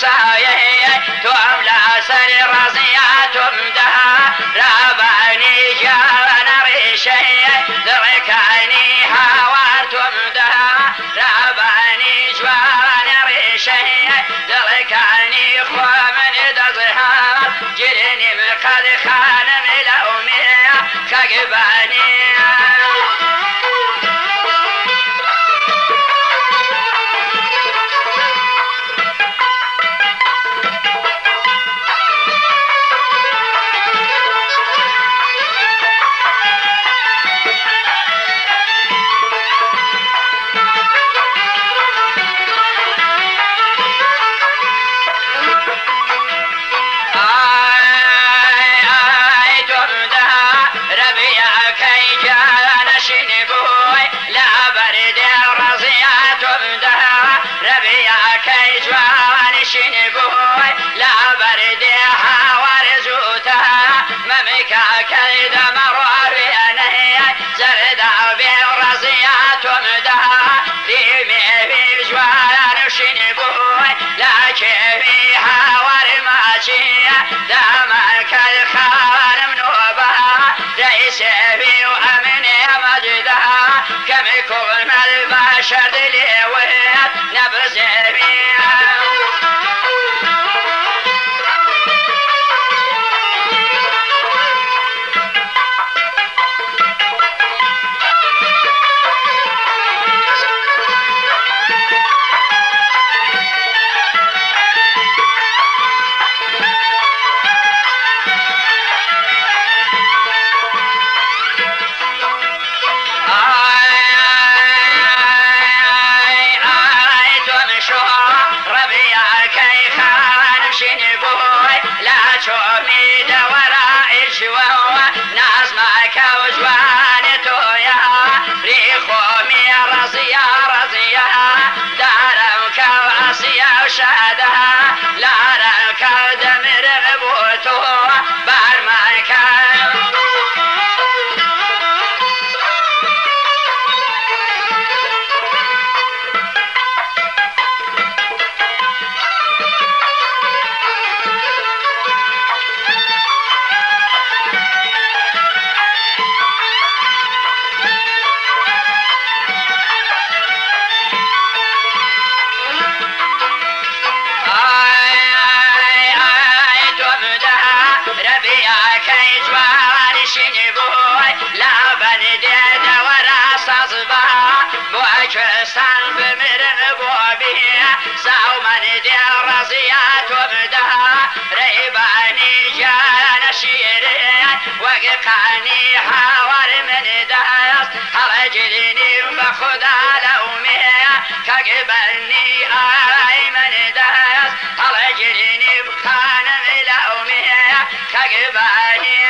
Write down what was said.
صايه توم لا سر رزياتم دها رابعني جانا ريشي ذركاني هوارتم دها رابعني جوانا ريشي ذركاني خو من دزها جرني مقد خانم لومي خقباني شنبوي لا بردي حوار زوتها ممكا كيد مروي أنهي زرد برزيات مدها ديمي في جوان شنبوي لا كيفي حوار ماشي دامك الخال منوبها ليس في وأمن مجدها كم يكون البشر دليويت نبزي بيها شومي دورا إجواه ناس ما كوجوان تويا ريخومي رزيا رزيا دارم كواسيا وشادها لارم كودمر غبوتو بارمايكا لا بندي دورا صزبا بوكستان بمرن بوبي ساو من دي رزيات ومدها ريباني جانا شيرين وققاني حوار من داس هرجلني بخدا لومي كقبلني آي من داس هرجلني بخانم لومي كقبلني